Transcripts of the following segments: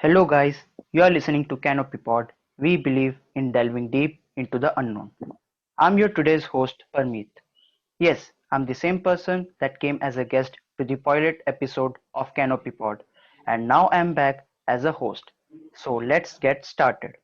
Hello guys, you are listening to Canopy Pod. We believe in delving deep into the unknown. I'm your today's host, Parmeet. Yes, I'm the same person that came as a guest to the pilot episode of Canopy Pod, and now I'm back as a host. So let's get started.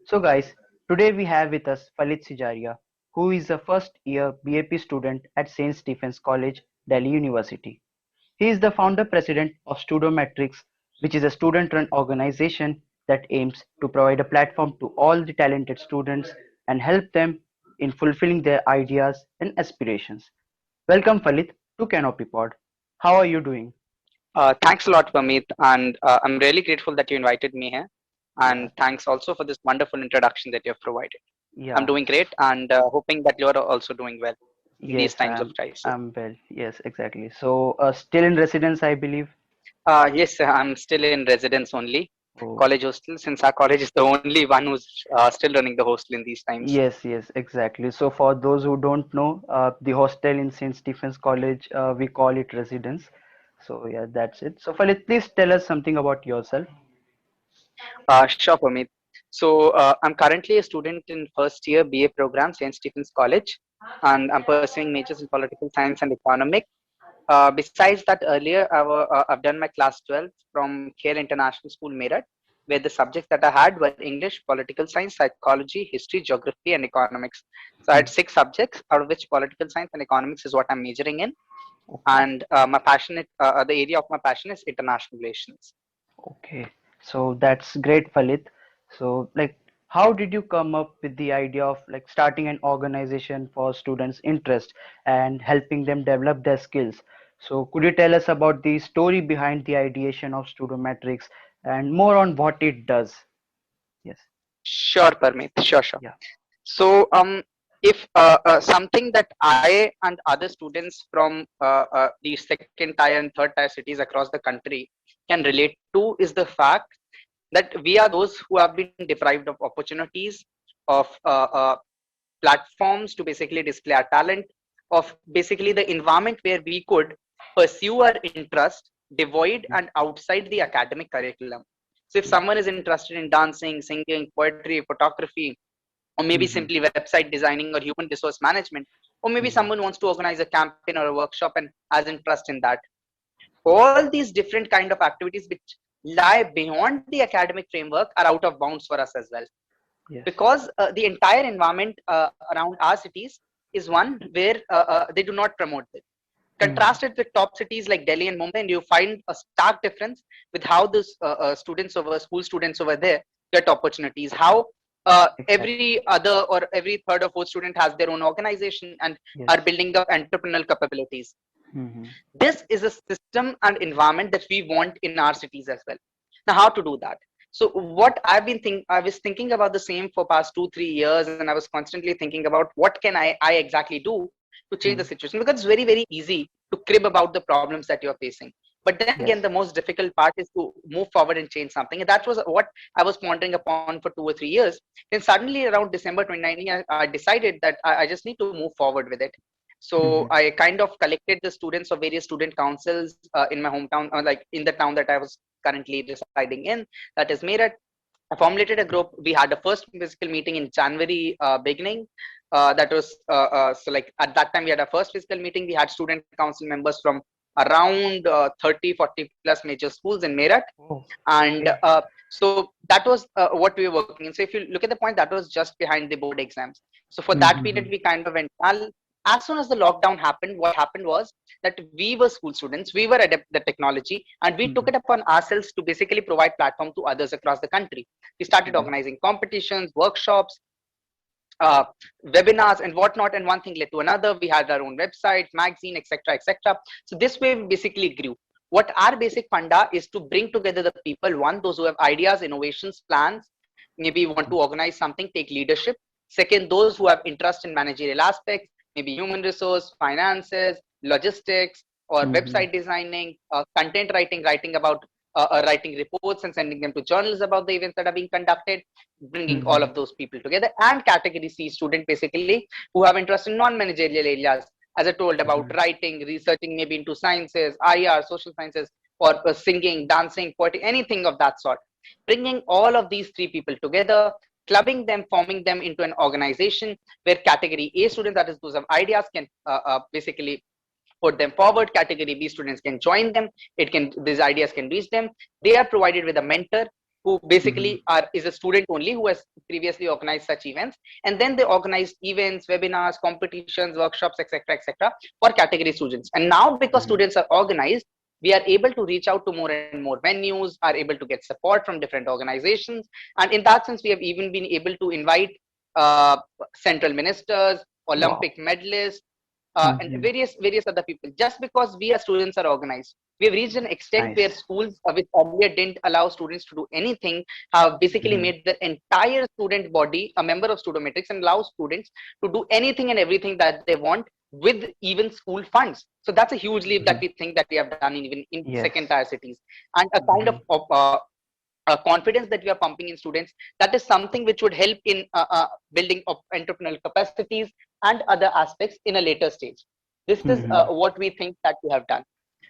So guys, today we have with us Falit Sijaria, who is a first year BAP student at St. Stephen's College, Delhi University. He is the founder president of Studometrics, which is a student run organization that aims to provide a platform to all the talented students and help them in fulfilling their ideas and aspirations. Welcome, Falit, to Canopy Pod. How are you doing? Thanks a lot, Pamit, and I'm really grateful that you invited me here. Yeah, And thanks also for this wonderful introduction that you have provided. I'm yeah, doing great and hoping that you're also doing well in these yes, times of crisis. I'm well. Yes, exactly. So, still in residence, I believe. Yes, I'm still in residence only, Oh, college hostel, since our college is the only one who's still running the hostel in these times. yes, exactly. So, for those who don't know, the hostel in St. Stephen's College, we call it residence. So, yeah, that's it. So, Falit, please tell us something about yourself. Sure, Pamit. So I'm currently a student in first year BA program, St. Stephen's College, and I'm pursuing majors in political science and economics. Besides that, earlier I've done my class 12 from Care International School, Meerut, where the subjects that I had were English, political science, psychology, history, geography, and economics. So I had Hmm. 6 subjects, out of which political science and economics is what I'm majoring in. Okay, And the area of my passion is international relations. okay. So that's great, Falit. So, like, how did you come up with the idea of like starting an organization for students' interest and helping them develop their skills? So, could you tell us about the story behind the ideation of Studometrics and more on what it does? Yes. Sure, Parmeet. Sure. Yeah. So, if something that I and other students from the second tier and third tier cities across the country can relate to is the fact that we are those who have been deprived of opportunities, of platforms to basically display our talent, of basically the environment where we could pursue our interest devoid and outside the academic curriculum. So, if someone is interested in dancing, singing, poetry, photography, or maybe Mm-hmm. simply website designing or human resource management, or maybe Mm-hmm. someone wants to organize a campaign or a workshop and has interest in that. All these different kind of activities which lie beyond the academic framework are out of bounds for us as well, Yes. because the entire environment around our cities is one where they do not promote it. Mm-hmm. Contrast it with top cities like Delhi and Mumbai, and you find a stark difference with how the students over school students over there get opportunities. How Exactly. every other or every third or fourth student has their own organization and Yes. are building up entrepreneurial capabilities. Mm-hmm. This is a system and environment that we want in our cities as well. Now, how to do that? So, what I was thinking about the same for past 2 3 years, and I was constantly thinking about what can I exactly do to change the Mm-hmm. situation, because it's very easy to crib about the problems that you're facing. But then again, Yes. the most difficult part is to move forward and change something. And that was what I was pondering upon for 2 or 3 years. Then suddenly around December 2019, I decided that I just need to move forward with it. So Mm-hmm. I kind of collected the students of various student councils in my hometown, or like in the town that I was currently residing in, that is Meerut. I formulated a group. We had the first physical meeting in January beginning. That was so like at that time we had our first physical meeting. We had student council members from around 30, 40 plus major schools in Meerut, Oh, and okay. so that was what we were working in. So if you look at the point, that was just behind the board exams. So for that period Mm-hmm. we kind of went as soon as the lockdown happened. What happened was that we were school students, we were adept at the technology, and we took Mm-hmm. it upon ourselves to basically provide platform to others across the country. We started Mm-hmm. organizing competitions, workshops, uh, webinars and whatnot, and one thing led to another. We had our own website, magazine, etc. So this way we basically grew. What our basic funda is to bring together the people, one, those who have ideas, innovations, plans, maybe want to organize something, take leadership. Second, those who have interest in managerial aspects, maybe human resource, finances, logistics, or Mm-hmm. website designing, content writing, writing reports and sending them to journals about the events that are being conducted, bringing all Mm-hmm. of those people together. And category C student, basically, who have interest in non-managerial areas, as I told about Mm-hmm. writing, researching, maybe into sciences, IR, social sciences, or singing, dancing, poetry, anything of that sort. Bringing all of these three people together, clubbing them, forming them into an organization where category A students, that is those have ideas, can basically put them forward. Category B students can join them. These ideas can reach them. They are provided with a mentor who Mm-hmm. basically is a student only, who has previously organized such events, and then they organize events, webinars, competitions, workshops, etc., for category students. And now, because Mm-hmm. students are organized, we are able to reach out to more and more venues, are able to get support from different organizations, and in that sense we have even been able to invite uh, central ministers, Wow. Olympic medalists, and Mm-hmm. various other people, just because we as students are organized. We have reached an extent where Nice. schools, which earlier didn't allow students to do anything, have basically Mm-hmm. made the entire student body a member of Studometrics and allow students to do anything and everything that they want with even school funds. So that's a huge leap that Mm-hmm. we think that we have done in even in Yes. second tier cities, and a kind Mm-hmm. of confidence that we are pumping in students, that is something which would help in building of entrepreneurial capacities and other aspects in a later stage. This is Mm-hmm. what we think that we have done.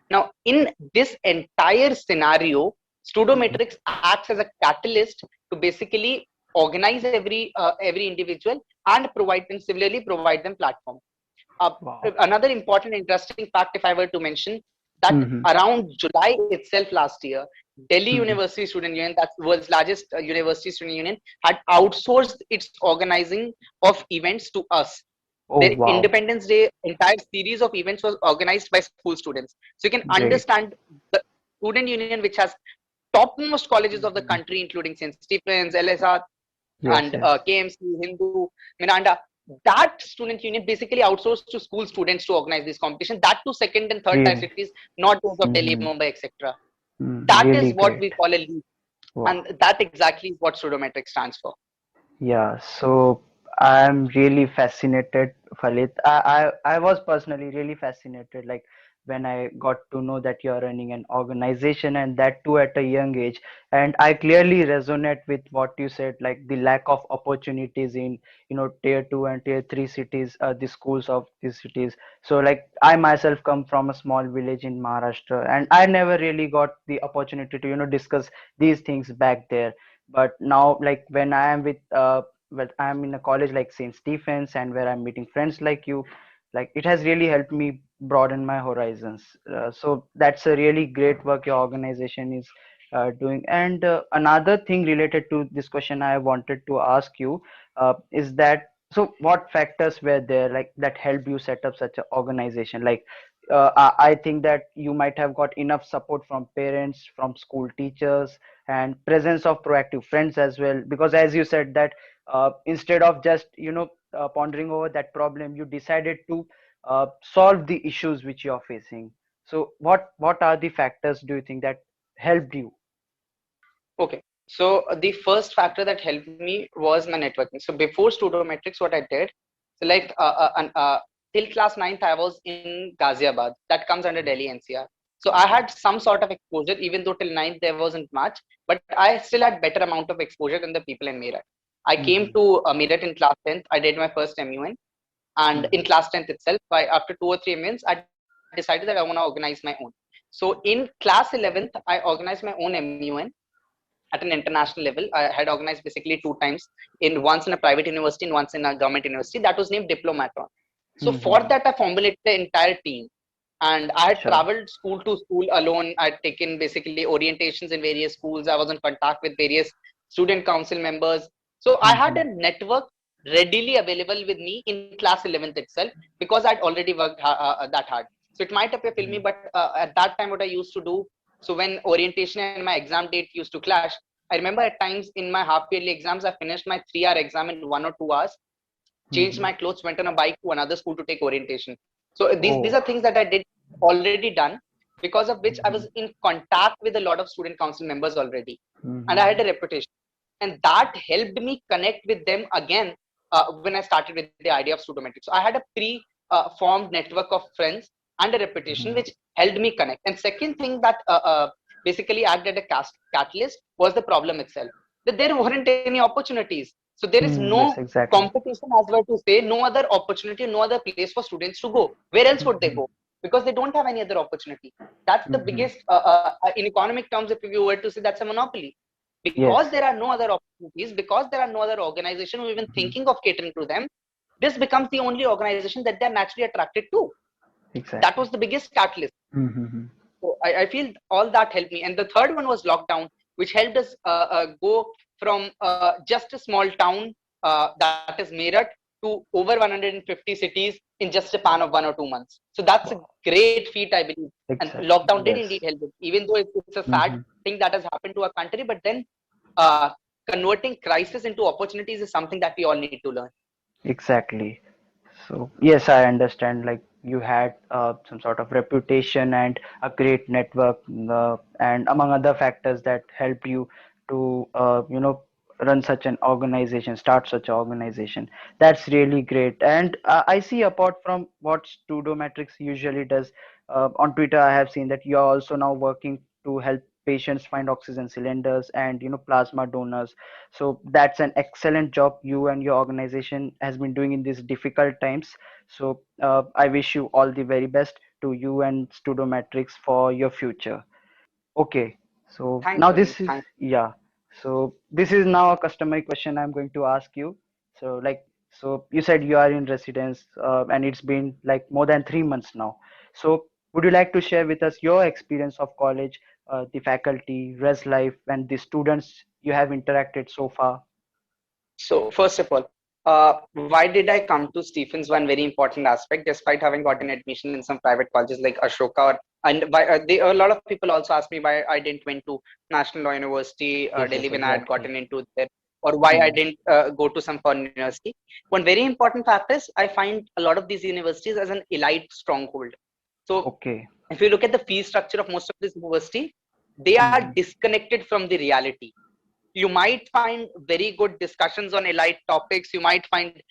Now, in this entire scenario, Mm-hmm. Studometrics acts as a catalyst to basically organize every individual and provide them, similarly provide them platform. uh, Wow. Another important interesting fact, if I were to mention, that Mm-hmm. around July itself last year, Delhi Mm-hmm. University Student Union, that's the world's largest university student union, had outsourced its organizing of events to us. Oh, Their wow. Independence Day entire series of events was organized by school students. So you can Great. understand the student union, which has topmost colleges of the Mm-hmm. country, including St. Stephen's, LSR, Yes, and yes. KMC, Hindu, Miranda. That student union basically outsourced to school students to organize this competition. That to second and third tier Really. cities, not those of Delhi, Mm-hmm. Mumbai, etc. That Really is what great. we call a leap, Wow. and that exactly is what Studometric stands for. Yeah, so I'm really fascinated, Khalid. I was personally really fascinated, like when I got to know that you're running an organization and that too at a young age. And I clearly resonate with what you said, like the lack of opportunities in, tier two and tier three cities, the schools of these cities. So like I myself come from a small village in Maharashtra, and I never really got the opportunity to, discuss these things back there. But now, like when I am with well, I'm in a college like St. Stephen's, and where I'm meeting friends like you, like it has really helped me broaden my horizons. So that's a really great work your organization is doing. And another thing related to this question I wanted to ask you is that, so what factors were there like that helped you set up such an organization? Like I think that you might have got enough support from parents, from school teachers, and presence of proactive friends as well, because as you said that instead of just pondering over that problem, you decided to solve the issues which you are facing. So what are the factors do you think that helped you? Okay. So the first factor that helped me was my networking. So before Studometrics, what I did, so like till class ninth, I was in Ghaziabad. That comes under Delhi NCR. So I had some sort of exposure, even though till ninth there wasn't much, but I still had better amount of exposure than the people in Meerut. I came Mm-hmm. to Meerut in class 10th. I did my first MUN, and in Mm-hmm. class 10th itself, by after 2 or 3 months, I decided that I want to organize my own. So in class 11th, I organized my own MUN at an international level. I had organized basically two times, in once in a private university and once in a government university. That was named Diplomatron. So for Mm-hmm. that, I formulated the entire team, and I had Sure. traveled school to school alone. I had taken basically orientations in various schools. I was in contact with various student council members. So I had Mm-hmm. a network readily available with me in class 11th itself, because I'd already worked that hard. So it might appear filmy, Mm-hmm. but at that time, what I used to do, so when orientation and my exam date used to clash, I remember at times in my half yearly exams, I finished my 3 hour exam in 1 or 2 hours, changed Mm-hmm. my clothes, went on a bike to another school to take orientation. So these Oh. are things that I did already done, because of which I Mm-hmm. was in contact with a lot of student council members already, and I Mm-hmm. had a reputation, and that helped me connect with them again when I started with the idea of Studometrics. So I had a pre-formed network of friends and a reputation Mhm. which helped me connect. And second thing that basically acted as a catalyst was the problem itself. That there weren't any opportunities. So there is Yes, no exactly. competition, as well to say, no other opportunity, no other place for students to go. Where else would they Mhm. go? Because they don't have any other opportunity. That's the Mhm. biggest, in economic terms, if you were to say, that's a monopoly. Yes. Because there are no other opportunities, because there are no other organization who even Mhm. thinking of catering to them, this becomes the only organization that they're naturally attracted to. That Exactly. was the biggest catalyst. Mhm. So I feel all that helped me. And the third one was lockdown, which helped us go from just a small town that is Meerut to over 150 cities in just a span of 1 or 2 months. So that's a Wow. great feat, I believe. And Exactly. lockdown did indeed Yes. help it, even though it's a sad Mhm. thing that has happened to our country. But then uh, converting crisis into opportunities is something that we all need to learn. Exactly. So yes, I understand. Like you had some sort of reputation and a great network, and among other factors that helped you to run such an organization, start such an organization. That's really great. And I see, apart from what Studometrics usually does, on Twitter, I have seen that you're also now working to help patients find oxygen cylinders and plasma donors. So that's an excellent job you and your organization has been doing in these difficult times. So I wish you all the very best to you and Studometrics for your future. Okay, so Thanks, now Amit. this is, Thanks. yeah. So this is now a customary question I'm going to ask you. So like, so you said you are in residence, and it's been like more than 3 months now. So would you like to share with us your experience of college, the faculty, res life, and the students you have interacted so far? So first of all, why did I come to Stephens? One very important aspect, despite having gotten admission in some private colleges like Ashoka, and why, a lot of people also ask me why I didn't went to National Law University, Yes, Delhi yes, when I had exactly. gotten into there, or why I Hmm. didn't go to some foreign university. One very important fact is I find a lot of these universities as an elite stronghold. So Okay. if you look at the fee structure of most of this university, they are Hmm. disconnected from the reality. You might find very good discussions on elite topics. You might find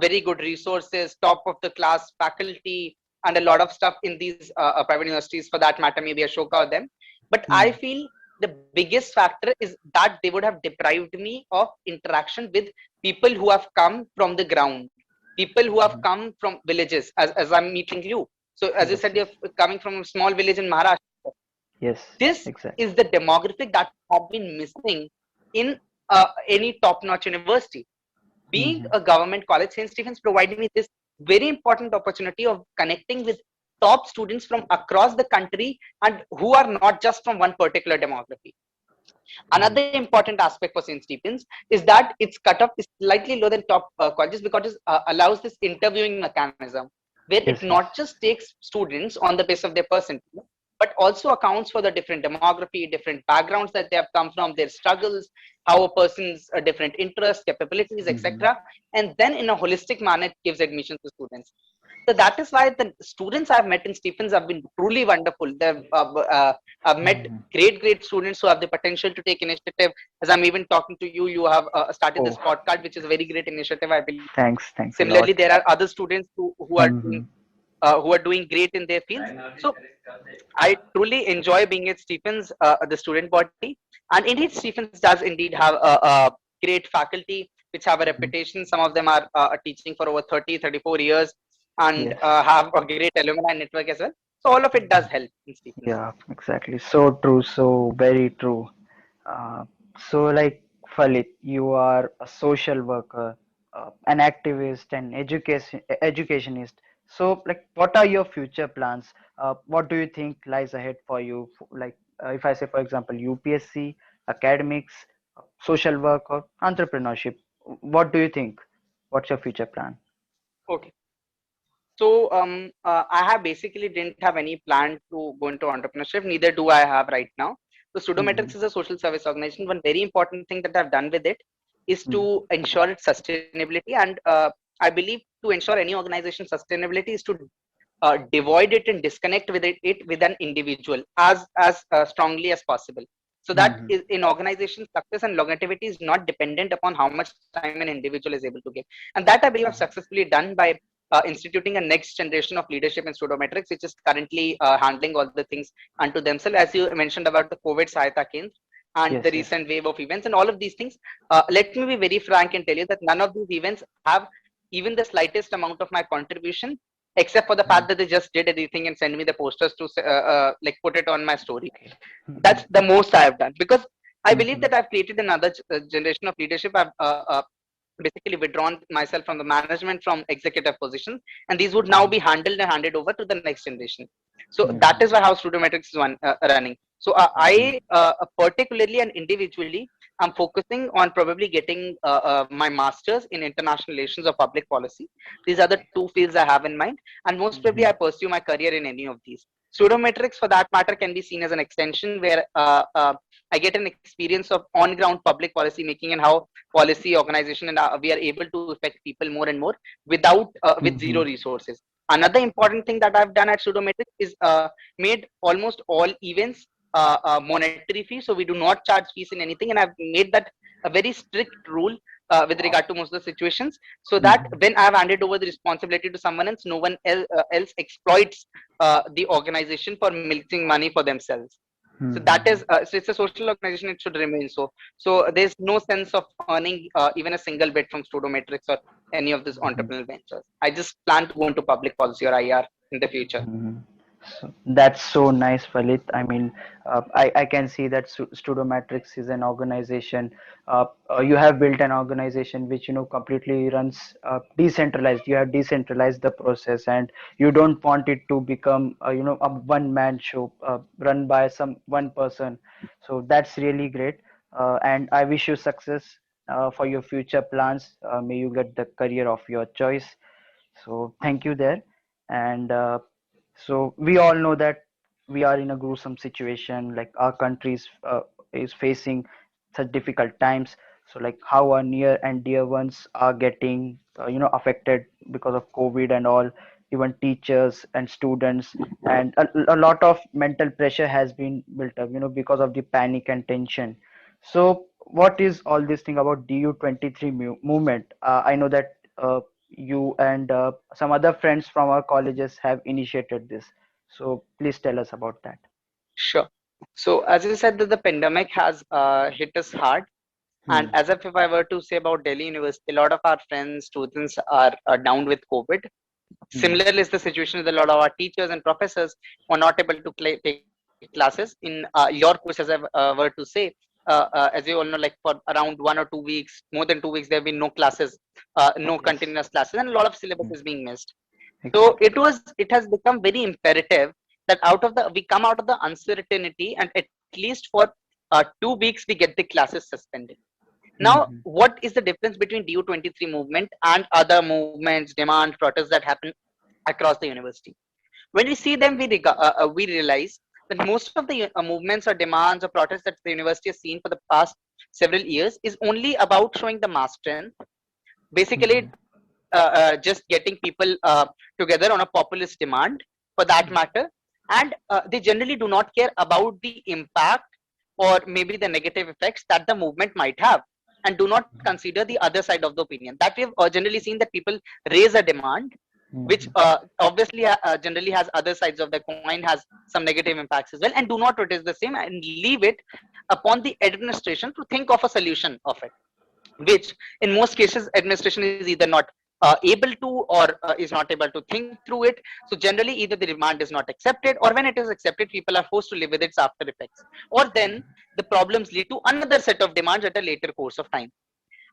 very good resources, top of the class faculty, and a lot of stuff in these private universities, for that matter, maybe Ashoka or them. But I Hmm. feel the biggest factor is that they would have deprived me of interaction with people who have come from the ground, people who have Hmm. come from villages, as I'm meeting you. So, as you Yes, said, yes, you're coming from a small village in Maharashtra. yes, This exactly. is the demographic that have been missing in any top-notch university. Being Hmm. a government college, St. Stephen's provided me this very important opportunity of connecting with top students from across the country and who are not just from one particular demography. Hmm. Another important aspect for St. Stephen's is that its cutoff is slightly lower than top colleges because it allows this interviewing mechanism where it Yes, yes. not just takes students on the basis of their percentage, but also accounts for the different demography, different backgrounds that they have come from, their struggles, how a person's different interests, capabilities, Hmm. etc. And then in a holistic manner, it gives admission to students. So that is why the students I've met in Stephens have been truly wonderful. I've met Hmm. great students who have the potential to take initiative. As I'm even talking to you, you have started this Oh, podcast, which is a very great initiative, I believe. thanks a Similarly, lot. there are other students Hmm. who are doing great in their fields. So I truly enjoy being at Stephens, the student body, and indeed Stephens does indeed have a great faculty which have a reputation. Some of them are teaching for over 30, 34 years and Yes. have a great alumni network as well. So all of it does help in Stephens. Yeah, exactly. So true. So very true. Uh, so, like Falit, you are a social worker, an activist, and educationist. So, like, what are your future plans? What do you think lies ahead for you? Like, if I say, for example, UPSC, academics, social work, or entrepreneurship, what do you think? What's your future plan? Okay. So I have basically didn't have any plan to go into entrepreneurship. Neither do I have right now. So Hmm. Studometrics is a social service organization. One very important thing that I've done with it is to ensure its sustainability. And I believe to ensure any organization sustainability is to divide it and disconnect with it with an individual as strongly as possible. So that Mhm. is in organization success and longevity is not dependent upon how much time an individual is able to give. And that I believe I've successfully done by instituting a next generation of leadership in Studometrics, which is currently handling all the things unto themselves. As you mentioned about the COVID Sahayata Kendra and the Yes, yes. recent wave of events and all of these things, let me be very frank and tell you that none of these events have even the slightest amount of my contribution, except for the fact Mhm. that they just did everything and send me the posters to like put it on my story. Okay. That's Mhm. the most I have done, because I believe Mhm. that I've created another generation of leadership. I've basically withdrawn myself from the management, from executive positions, and these would now be handled and handed over to the next generation. So that Mhm. is why how Studometrics is running. So Mhm. I particularly and individually, I'm focusing on probably getting my masters in international relations or public policy. These are the Okay. two fields I have in mind, and most probably I Mhm. pursue my career in any of these. Pseudometrics, for that matter, can be seen as an extension where I get an experience of on-ground public policy making and how policy, organization, and we are able to affect people more and more without with zero Mhm. resources. Another important thing that I've done at Pseudometrics is made almost all events monetary fee, so we do not charge fees in anything, and I've made that a very strict rule with regard to most of the situations, so that Mhm. when I've handed over the responsibility to someone else, no one else exploits the organization for milking money for themselves. So that is Mhm. so it's a social organization, it should remain so. So there's no sense of earning even a single bit from Studometrics or any of these Mhm. entrepreneurial ventures. I just plan to go into public policy or IR in the future. Mhm. So that's so nice, Falit. I mean, I can see that Studomatrix is an organization. You have built an organization which, completely runs decentralized. You have decentralized the process, and you don't want it to become, a one-man show run by some one person. So that's really great. And I wish you success for your future plans. May you get the career of your choice. So thank you there. And so we all know that we are in a gruesome situation, like our country is facing such difficult times. So like how our near and dear ones are getting affected because of COVID and all, even teachers and students, and a lot of mental pressure has been built up, because of the panic and tension. So what is all this thing about DU23 movement? I know that you and some other friends from our colleges have initiated this. So please tell us about that. Sure. So as I said that the pandemic has hit us hard, and Hmm. as if I were to say about Delhi University, a lot of our friends, students are down with COVID. Hmm. Similarly is the situation with a lot of our teachers and professors who are not able to take classes in your course, as I were to say. As you all know, like for around 1 or 2 weeks, more than 2 weeks, there have been no classes, no Yes, continuous classes, and a lot of syllabus hmm, is being missed. So exactly. it has become very imperative that out of the we come out of the uncertainty, and at least for 2 weeks we get the classes suspended. Now, Hmm. what is the difference between DU23 movement and other movements, demand, protests that happen across the university? When we see them, we realize that most of the movements or demands or protests that the university has seen for the past several years is only about showing the mass strength, basically Hmm. just getting people together on a populist demand for that matter, and they generally do not care about the impact or maybe the negative effects that the movement might have, and do not consider the other side of the opinion. That we've generally seen that people raise a demand which Hmm. obviously generally has other sides of the coin, has some negative impacts as well, and do not protest the same and leave it upon the administration to think of a solution of it, which in most cases administration is either not able to, or is not able to think through it. So generally either the demand is not accepted, or when it is accepted people are forced to live with its after effects, or then the problems lead to another set of demands at a later course of time.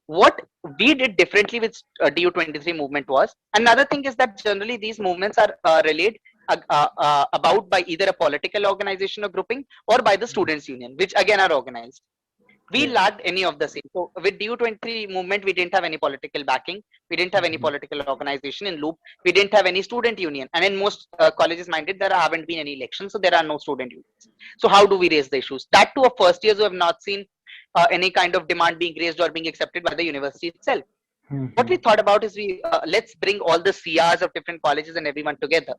What we did differently with DU23 movement was, another thing is that generally these movements are relayed about by either a political organization or grouping, or by the students union, which again are organized. We Yes. lacked any of the same. So with DU23 movement, we didn't have any political backing. We didn't have any Hmm. political organization in loop. We didn't have any student union. And in most colleges minded, there haven't been any elections. So there are no student unions. So how do we raise the issues? That to a first years who have not seen any kind of demand being raised or being accepted by the university itself. What we Hmm. thought about is we let's bring all the CRs of different colleges and everyone together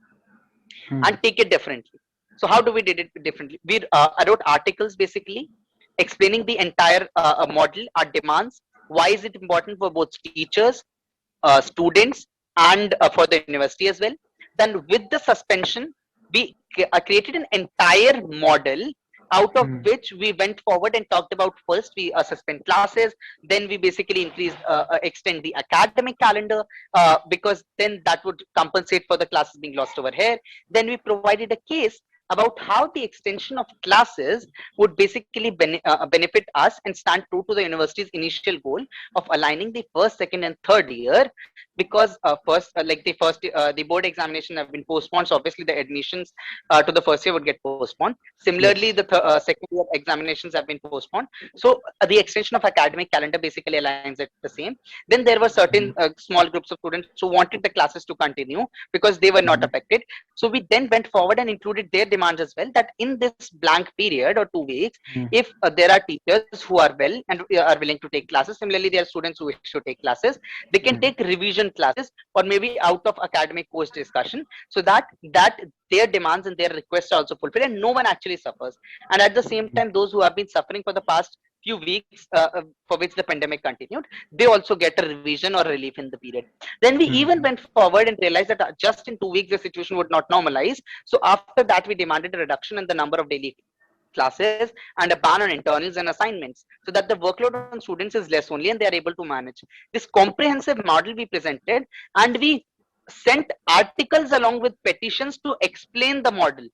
Hmm. and take it differently. So how do we did it differently? We wrote articles basically, explaining the entire model, our demands, why is it important for both teachers, students, and for the university as well. Then with the suspension, we created an entire model out of Hmm. which we went forward and talked about. First we suspend classes, then we basically extend the academic calendar, because then that would compensate for the classes being lost over here. Then we provided a case about how the extension of classes would basically benefit us and stand true to the university's initial goal of aligning the first, second, and third year. Because the board examination have been postponed, so obviously the admissions to the first year would get postponed. Similarly, Yes. the second year examinations have been postponed. So the extension of academic calendar basically aligns it the same. Then there were certain Mhm. small groups of students who wanted the classes to continue because they were not Mhm. affected. So we then went forward and included their demands as well, that in this blank period or 2 weeks, Mhm. if there are teachers who are well and are willing to take classes, similarly there are students who wish to take classes, they can Mhm. take revision classes or maybe out of academic course discussion, so that their demands and their requests are also fulfilled and no one actually suffers. And at the same time, those who have been suffering for the past few weeks, for which the pandemic continued, they also get a revision or relief in the period. Then we even Mhm. went forward and realized that just in 2 weeks the situation would not normalize. So after that we demanded a reduction in the number of daily classes and a ban on internals and assignments, so that the workload on students is less only and they are able to manage. This comprehensive model we presented, and we sent articles along with petitions to explain the model.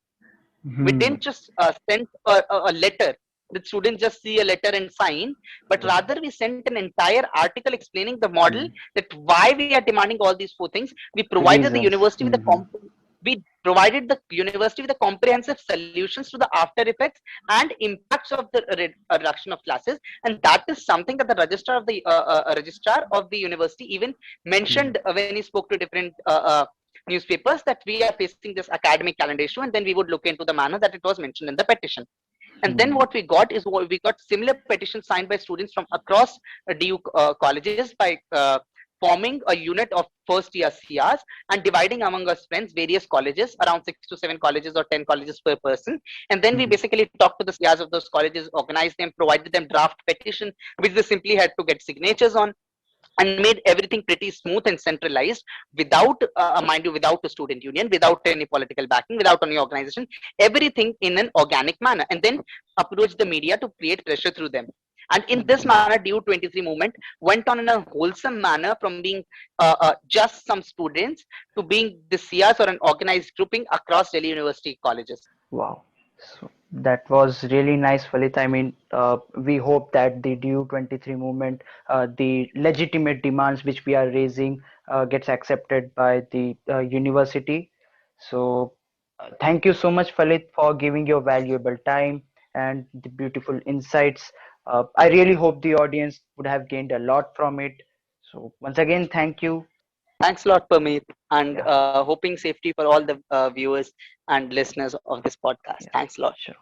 We didn't Mhm. just send a letter that students just see a letter and sign, but rather we sent an entire article explaining the model, Mhm. that why we are demanding all these four things. We provided the Reasons. university with Mhm. we provided the university with a comprehensive solutions to the after effects and impacts of the reduction of classes. And that is something that the registrar of the university even Mhm. mentioned when he spoke to different newspapers, that we are facing this academic calendar issue, and then we would look into the manner that it was mentioned in the petition. And then Mhm. what we got is, we got similar petitions signed by students from across DU colleges by forming a unit of first year CRs and dividing among us friends various colleges, around 6 to 7 colleges or 10 colleges per person. And then we Mhm. basically talked to the CRs of those colleges, organized them, provided them draft petition, which they simply had to get signatures on, and made everything pretty smooth and centralized, without mind you, without a student union, without any political backing, without any organization, everything in an organic manner, and then approach the media to create pressure through them. And in this Mhm. manner, DU23 movement went on in a wholesome manner, from being just some students to being the CRs or an organized grouping across Delhi University colleges. Wow. So that was really nice, Falit. I mean, we hope that the DU23 movement, the legitimate demands which we are raising, gets accepted by the university. So, thank you so much, Falit, for giving your valuable time and the beautiful insights. I really hope the audience would have gained a lot from it. So, once again, thank you. Thanks a lot, Permeet, and Yeah, hoping safety for all the viewers and listeners of this podcast. yeah, Thanks a lot. sure.